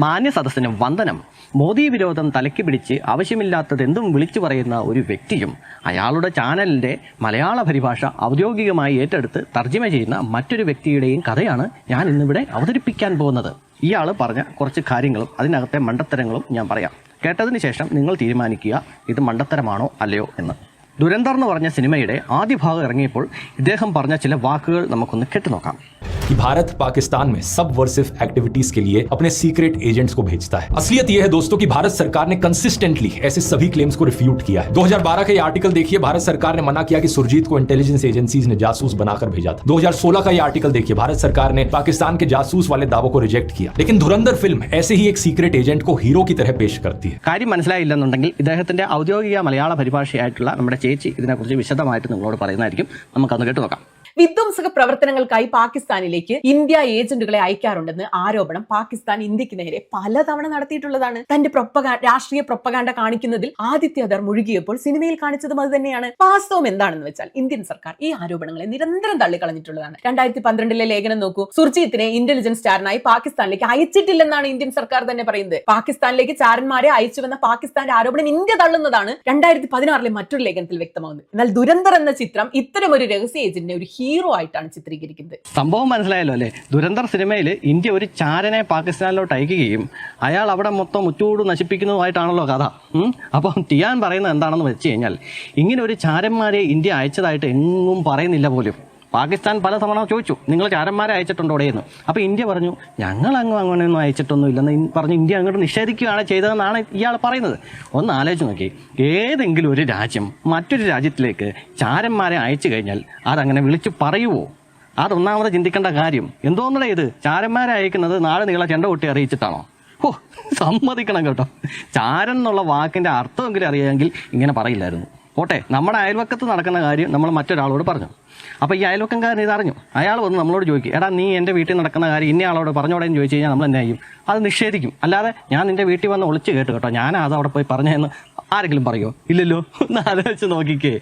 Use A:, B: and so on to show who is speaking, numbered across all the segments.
A: മാന്യ സദസ്സിന് വന്ദനം. മോദി വിരോധം തലയ്ക്ക് പിടിച്ച് ആവശ്യമില്ലാത്തതെന്തും വിളിച്ചു പറയുന്ന ഒരു വ്യക്തിയും അയാളുടെ ചാനലിൻ്റെ മലയാള പരിഭാഷ ഔദ്യോഗികമായി ഏറ്റെടുത്ത് തർജ്ജിമ ചെയ്യുന്ന മറ്റൊരു വ്യക്തിയുടെയും കഥയാണ് ഞാൻ ഇന്നിവിടെ അവതരിപ്പിക്കാൻ പോകുന്നത്. ഇയാൾ പറഞ്ഞ കുറച്ച് കാര്യങ്ങളും അതിനകത്തെ മണ്ടത്തരങ്ങളും ഞാൻ പറയാം. കേട്ടതിന് ശേഷം നിങ്ങൾ തീരുമാനിക്കുക ഇത് മണ്ടത്തരമാണോ അല്ലയോ എന്ന്. ദുരന്തർ എന്ന് പറഞ്ഞ സിനിമയുടെ ആദ്യ ഭാഗം ഇറങ്ങിയപ്പോൾ ഇദ്ദേഹം പറഞ്ഞ ചില വാക്കുകൾ നമുക്കൊന്ന് കേട്ടു നോക്കാം.
B: कि भारत पाकिस्तान में सबवर्सिव एक्टिविटीज के लिए अपने सीक्रेट एजेंट्स को भेजता है। असलियत यह है दोस्तों कि भारत सरकार ने कंसिस्टेंटली ऐसे सभी क्लेम्स को रिफ्यूट किया है। 2012 का ये आर्टिकल देखिए, भारत सरकार ने मना किया कि सुरजीत को इंटेलिजेंस एजेंसीज ने जासूस बनाकर भेजा था। 2016 का ये आर्टिकल देखिए, भारत सरकार ने पाकिस्तान के जासूस वाले दावों को रिजेक्ट किया। लेकिन धुरंधर फिल्म ऐसे ही एक सीक्रेट एजेंट को हीरो की तरह पेश करती है.
A: കാര്യം മനസ്സിലായില്ലെന്നുണ്ടെങ്കിൽ ഇദ്ദേഹത്തിന്റെ ഔദ്യോഗിക മലയാള പരിഭാഷയായിട്ടുള്ള നമ്മുടെ ചേച്ചി ഇതിനെക്കുറിച്ച് വിശദമായിട്ട് നിങ്ങളോട് പറയുന്നതായിരിക്കും. നമുക്കന്ന് കേട്ടു നോക്കാം.
C: വിധ്വംസക പ്രവർത്തനങ്ങൾക്കായി പാകിസ്ഥാനിലേക്ക് ഇന്ത്യ ഏജന്റുകളെ അയക്കാറുണ്ടെന്ന് ആരോപണം പാകിസ്ഥാൻ ഇന്ത്യക്ക് നേരെ പലതവണ നടത്തിയിട്ടുള്ളതാണ്. തന്റെ രാഷ്ട്രീയ പ്രൊപ്പഗാൻഡ കാണിക്കുന്നതിൽ ആദിത്യദർ മുഴുകിയപ്പോൾ സിനിമയിൽ കാണിച്ചതും അത് തന്നെയാണ്. വാസ്തവം എന്താണെന്ന് വെച്ചാൽ ഇന്ത്യൻ സർക്കാർ ഈ ആരോപണങ്ങളെ നിരന്തരം തള്ളിക്കളഞ്ഞിട്ടുള്ളതാണ്. 2012 ലേഖനം നോക്കൂ. സുർജീത്തിനെ ഇന്റലിജൻസ് ചാരനായി പാകിസ്ഥാനിലേക്ക് അയച്ചിട്ടില്ലെന്നാണ് ഇന്ത്യൻ സർക്കാർ തന്നെ പറയുന്നത്. പാകിസ്ഥാനിലേക്ക് ചാരന്മാരെ അയച്ചുവെന്ന പാകിസ്ഥാന്റെ ആരോപണം ഇന്ത്യ തള്ളുന്നതാണ് 2016 മറ്റൊരു ലേഖനത്തിൽ വ്യക്തമാകുന്നത്. എന്നാൽ ദുരന്തർ എന്ന ചിത്രം ഇത്തരം ഒരു രഹസ്യ ഏജന്റിനെ ഒരു ഹീറോ ആയിട്ടാണ് ചിത്രീകരിക്കുന്നത്.
A: സംഭവം മനസ്സിലായല്ലോ അല്ലേ? ദുരന്തർ സിനിമയിൽ ഇന്ത്യ ഒരു ചാരനെ പാകിസ്ഥാനിലോട്ട് അയക്കുകയും അയാൾ അവിടെ മൊത്തം മുച്ചൂട് നശിപ്പിക്കുന്നതുമായിട്ടാണല്ലോ കഥ. അപ്പം ടിയാൻ പറയുന്നത് എന്താണെന്ന് വെച്ച് കഴിഞ്ഞാൽ ഇങ്ങനെ ഒരു ചാരന്മാരെ ഇന്ത്യ അയച്ചതായിട്ട് എങ്ങും പറയുന്നില്ല പോലും. പാകിസ്ഥാൻ പല തവണ ചോദിച്ചു നിങ്ങൾ ചാരന്മാരെ അയച്ചിട്ടുണ്ടോടെയെന്ന്. അപ്പോൾ ഇന്ത്യ പറഞ്ഞു ഞങ്ങൾ അങ്ങനെയൊന്നും അയച്ചിട്ടൊന്നും ഇല്ലെന്ന് പറഞ്ഞ് ഇന്ത്യ അങ്ങോട്ട് നിഷേധിക്കുകയാണ് ചെയ്തതെന്നാണ് ഇയാൾ പറയുന്നത്. ഒന്ന് ആലോചിച്ച് നോക്കി, ഏതെങ്കിലും ഒരു രാജ്യം മറ്റൊരു രാജ്യത്തിലേക്ക് ചാരന്മാരെ അയച്ചു കഴിഞ്ഞാൽ അതങ്ങനെ വിളിച്ചു പറയുമോ? അതൊന്നാമത് ചിന്തിക്കേണ്ട കാര്യം. എന്തോന്നടേ ഇത് ചാരന്മാരെ അയക്കുന്നത് നാളെ നീളെ ചെണ്ട കൊട്ടി അറിയിച്ചിട്ടാണോ? ഓ, സമ്മതിക്കണം കേട്ടോ. ചാരൻ എന്നുള്ള വാക്കിൻ്റെ അർത്ഥമെങ്കിലും അറിയാമെങ്കിൽ ഇങ്ങനെ പറയില്ലായിരുന്നു. പോട്ടെ, നമ്മുടെ അയൽവക്കത്ത് നടക്കുന്ന കാര്യം നമ്മൾ മറ്റൊരാളോട് പറഞ്ഞു. അപ്പോൾ ഈ അയൽവക്കംകാരൻ ഇതറിഞ്ഞു. അയാൾ വന്ന് നമ്മളോട് ചോദിക്കും, എടാ നീ എൻ്റെ വീട്ടിൽ നടക്കുന്ന കാര്യം ഇന്ന ആളോട് പറഞ്ഞോടേന്ന് ചോദിച്ചു കഴിഞ്ഞാൽ നമ്മൾ എന്നാ ചെയ്യും? അത് നിഷേധിക്കും. അല്ലാതെ ഞാൻ നിൻ്റെ വീട്ടിൽ വന്ന് ഒളിച്ച് കേട്ടോ ഞാൻ അത് അവിടെ പോയി പറഞ്ഞതെന്ന് ആരെങ്കിലും പറയുമോ? ഇല്ലല്ലോ. ഒന്ന് ആലോചിച്ച് നോക്കിക്കേ,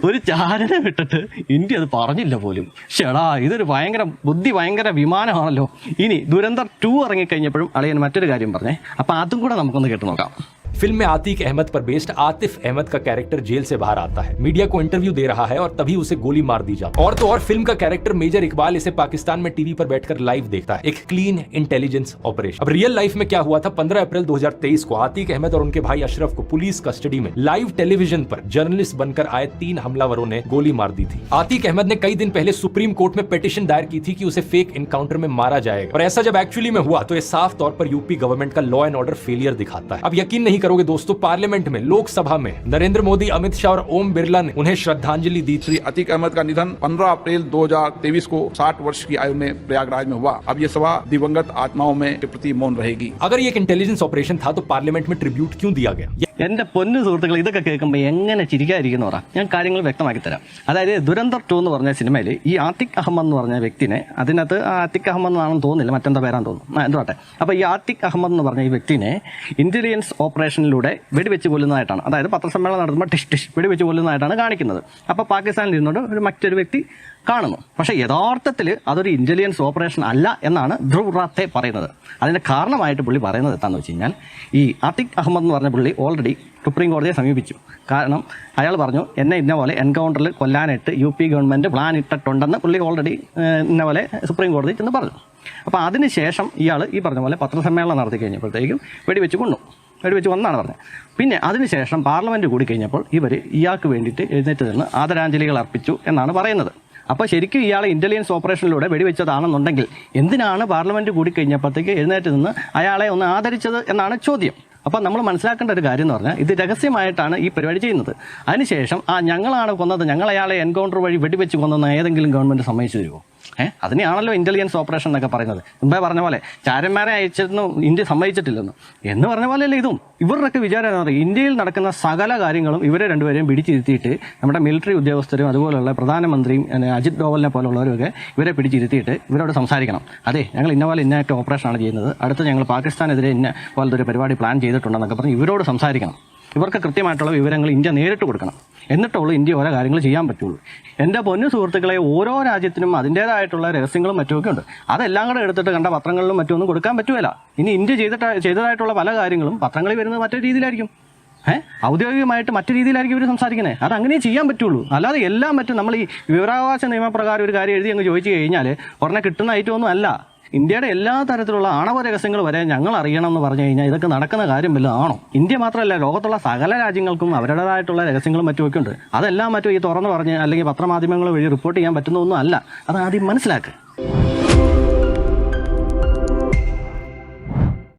A: ഒരു ചാരനെ വിട്ടിട്ട് ഇന്ത്യ അത് പറഞ്ഞില്ല പോലും. ഷെടാ, ഇതൊരു ഭയങ്കര വിമാനമാണല്ലോ. ഇനി ദുരന്തർ 2 ഇറങ്ങിക്കഴിഞ്ഞപ്പോഴും അളിയൻ മറ്റൊരു കാര്യം പറഞ്ഞേ. അപ്പോൾ അതും കൂടെ നമുക്കൊന്ന് കേട്ട് നോക്കാം.
B: फिल्म में आतिक अहमद पर बेस्ड आतिफ अहमद का कैरेक्टर जेल से बाहर आता है, मीडिया को इंटरव्यू दे रहा है और तभी उसे गोली मार दी जाती है। और तो और फिल्म का कैरेक्टर मेजर इकबाल इसे पाकिस्तान में टीवी पर बैठकर लाइव देखता है, एक क्लीन इंटेलिजेंस ऑपरेशन। अब रियल लाइफ में क्या हुआ था? 15 अप्रैल 2023 को आतिक अहमद और उनके भाई अशरफ को पुलिस कस्टडी में लाइव टेलीविजन पर जर्नलिस्ट बनकर आए 3 हमलावरों ने गोली मार दी थी। आतिक अहमद ने कई दिन पहले सुप्रीम कोर्ट में पिटीशन दायर की थी कि उसे फेक इनकाउंटर में मारा जाएगा, और ऐसा जब एक्चुअली में हुआ तो ये साफ तौर पर यूपी गवर्नमेंट का लॉ एंड ऑर्डर फेलियर दिखाता है। अब यकीन नहीं करोगे दोस्तों, पार्लियामेंट में लोकसभा में नरेंद्र मोदी, अमित शाह और ओम बिरला ने उन्हें श्रद्धांजलि दी।
D: श्री अतीक अहमद का निधन 15 अप्रैल 2023 को 60 वर्ष की आयु में प्रयागराज में हुआ। अब ये सभा दिवंगत आत्माओं में के प्रति मौन रहेगी।
B: अगर ये एक इंटेलिजेंस ऑपरेशन था तो पार्लियामेंट में ट्रिब्यूट क्यों दिया गया?
A: എൻ്റെ പൊന്നു സുഹൃത്തുക്കൾ, ഇതൊക്കെ കേൾക്കുമ്പോൾ എങ്ങനെ ചിരിക്കാതിരിക്കുന്നു പറ. ഞാൻ കാര്യങ്ങൾ വ്യക്തമാക്കി തരാം. അതായത് ദുരന്തർ 2 എന്ന് പറഞ്ഞ സിനിമയിൽ ഈ ആത്തിക് അഹമ്മദ് എന്ന് പറഞ്ഞ വ്യക്തിനെ, അതിനകത്ത് ആത്തിക് അഹമ്മദ് എന്നാണെന്ന് തോന്നുന്നില്ല, മറ്റെന്താ പേരാന്ന് തോന്നുന്നു, എന്തുവാട്ടെ. അപ്പോൾ ഈ ആത്തിക് അഹമ്മദ് എന്ന് പറഞ്ഞ ഈ വ്യക്തിനെ ഇന്റലിജൻസ് ഓപ്പറേഷനിലൂടെ വെടിവെച്ച് കൊല്ലുന്നതായിട്ടാണ്, അതായത് പത്രസമ്മേളനം നടത്തുമ്പോൾ ടിഷ് വെടിവെച്ച് കൊല്ലുന്നതായിട്ടാണ് കാണിക്കുന്നത്. അപ്പോൾ പാകിസ്ഥാനിൽ ഇരുന്നുകൊണ്ട് മറ്റൊരു വ്യക്തി കാണുന്നു. പക്ഷേ യഥാർത്ഥത്തിൽ അതൊരു ഇന്റലിജൻസ് ഓപ്പറേഷൻ അല്ല എന്നാണ് ധ്രുവ് റാത്തെ പറയുന്നത്. അതിൻ്റെ കാരണമായിട്ട് പുള്ളി പറയുന്നത് എന്താണെന്ന് വെച്ച് കഴിഞ്ഞാൽ ഈ ആത്തിക് അഹമ്മദ് എന്ന് പറഞ്ഞ പുള്ളി ഓൾറെഡി സുപ്രീം കോടതിയെ സമീപിച്ചു. കാരണം അയാൾ പറഞ്ഞു എന്നെ ഇന്ന പോലെ എൻകൗണ്ടറിൽ കൊല്ലാനായിട്ട് UP ഗവൺമെൻറ് പ്ലാൻ ഇട്ടിട്ടുണ്ടെന്ന് പുള്ളി ഓൾറെഡി ഇന്ന പോലെ സുപ്രീം കോടതി ചെന്ന് പറഞ്ഞു. അപ്പോൾ അതിനുശേഷം ഇയാൾ ഈ പറഞ്ഞ പോലെ പത്രസമ്മേളനം നടത്തി കഴിഞ്ഞപ്പോഴത്തേക്കും വെടിവെച്ച് കൊന്നാണ് പറഞ്ഞത്. പിന്നെ അതിനുശേഷം പാർലമെൻറ്റ് കൂടി കഴിഞ്ഞപ്പോൾ ഇയാൾക്ക് വേണ്ടിയിട്ട് എഴുന്നേറ്റ് നിന്ന് ആദരാഞ്ജലികൾ അർപ്പിച്ചു എന്നാണ് പറയുന്നത്. അപ്പോൾ ശരിക്കും ഇയാൾ ഇന്റലിജൻസ് ഓപ്പറേഷനിലൂടെ വെടിവെച്ചതാണെന്നുണ്ടെങ്കിൽ എന്തിനാണ് പാർലമെൻറ്റ് കൂടി കഴിഞ്ഞപ്പോഴത്തേക്ക് എഴുന്നേറ്റ് നിന്ന് അയാളെ ഒന്ന് ആദരിച്ചത് എന്നാണ് ചോദ്യം. അപ്പോൾ നമ്മൾ മനസ്സിലാക്കേണ്ട ഒരു കാര്യം എന്ന് പറഞ്ഞാൽ ഇത് രഹസ്യമായിട്ടാണ് ഈ പരിപാടി ചെയ്യുന്നത്. അതിനുശേഷം ഞങ്ങളാണ് കൊന്നത്, ഞങ്ങൾ അയാളെ എൻകൗണ്ടർ വഴി വെടിവെച്ച് കൊന്നെന്ന് ഏതെങ്കിലും ഗവൺമെൻറ് സമ്മതിച്ചു തരുമോ? അതിനെയാണല്ലോ ഇന്റലിജൻസ് ഓപ്പറേഷൻ എന്നൊക്കെ പറയുന്നത്. മുമ്പേ പറഞ്ഞ പോലെ ചാരന്മാരെ അയച്ചെന്ന് ഇന്ത്യ സമ്മതിച്ചിട്ടില്ലെന്ന് എന്ന് പറഞ്ഞ പോലെയല്ലേ ഇതും. ഇവരുടെയൊക്കെ വിചാരം എന്താ പറയുക, ഇന്ത്യയിൽ നടക്കുന്ന സകല കാര്യങ്ങളും ഇവരെ രണ്ടുപേരെയും പിടിച്ചിരുത്തിയിട്ട് നമ്മുടെ മിലിറ്ററി ഉദ്യോഗസ്ഥരും അതുപോലുള്ള പ്രധാനമന്ത്രിയും അജിത് ഡോവലിനെ പോലുള്ളവരൊക്കെ ഇവരെ പിടിച്ചിരുത്തിയിട്ട് ഇവരോട് സംസാരിക്കണം. അതെ, ഞങ്ങൾ ഇന്നത്തെ ഓപ്പറേഷനാണ് ചെയ്യുന്നത്, അടുത്ത് ഞങ്ങൾ പാകിസ്ഥാനെതിരെ ഇന്ന പോലത്തെ ഒരു പരിപാടി പ്ലാൻ ചെയ്തിട്ടുണ്ടെന്നൊക്കെ പറഞ്ഞ് ഇവരോട് സംസാരിക്കണം. ഇവർക്ക് കൃത്യമായിട്ടുള്ള വിവരങ്ങൾ ഇന്ത്യ നേരിട്ട് കൊടുക്കണം. എന്നിട്ടുള്ളൂ ഇന്ത്യ ഓരോ കാര്യങ്ങൾ ചെയ്യാൻ പറ്റുള്ളൂ. എൻ്റെ പൊന്നു സുഹൃത്തുക്കളെ, ഓരോ രാജ്യത്തിനും അതിൻ്റേതായിട്ടുള്ള രഹസ്യങ്ങളും മറ്റുമൊക്കെ ഉണ്ട്. അതെല്ലാം കൂടെ എടുത്തിട്ട് കണ്ട പത്രങ്ങളിലും മറ്റൊന്നും കൊടുക്കാൻ പറ്റുമല്ല. ഇനി ഇന്ത്യ ചെയ്തതായിട്ടുള്ള പല കാര്യങ്ങളും പത്രങ്ങളിൽ വരുന്നത് മറ്റൊരു രീതിയിലായിരിക്കും. ഔദ്യോഗികമായിട്ട് മറ്റു രീതിയിലായിരിക്കും ഇവർ സംസാരിക്കുന്നത്. അത് അങ്ങനെ ചെയ്യാൻ പറ്റുള്ളൂ. അല്ലാതെ എല്ലാം പറ്റും. നമ്മൾ ഈ വിവരാവകാശ നിയമപ്രകാരം ഒരു കാര്യം എഴുതി അങ്ങ് ചോദിച്ചു കഴിഞ്ഞാൽ ഉടനെ കിട്ടുന്ന ഐറ്റമൊന്നും അല്ല. ഇന്ത്യയുടെ എല്ലാ തരത്തിലുള്ള ആണവ രഹസ്യങ്ങൾ വരെ ഞങ്ങൾ അറിയണം എന്ന് പറഞ്ഞു കഴിഞ്ഞാൽ ഇതൊക്കെ നടക്കുന്ന കാര്യം വല്ലതും ആണോ? ഇന്ത്യ മാത്രമല്ല, ലോകത്തുള്ള സകല രാജ്യങ്ങൾക്കും അവരുടേതായിട്ടുള്ള രഹസ്യങ്ങളും മറ്റുമൊക്കെ ഉണ്ട്. അതെല്ലാം മറ്റും ഈ തുറന്നു പറഞ്ഞ് അല്ലെങ്കിൽ പത്രമാധ്യമങ്ങൾ വഴി റിപ്പോർട്ട് ചെയ്യാൻ പറ്റുന്ന ഒന്നും അല്ല. അത് ആദ്യം മനസ്സിലാക്കുക.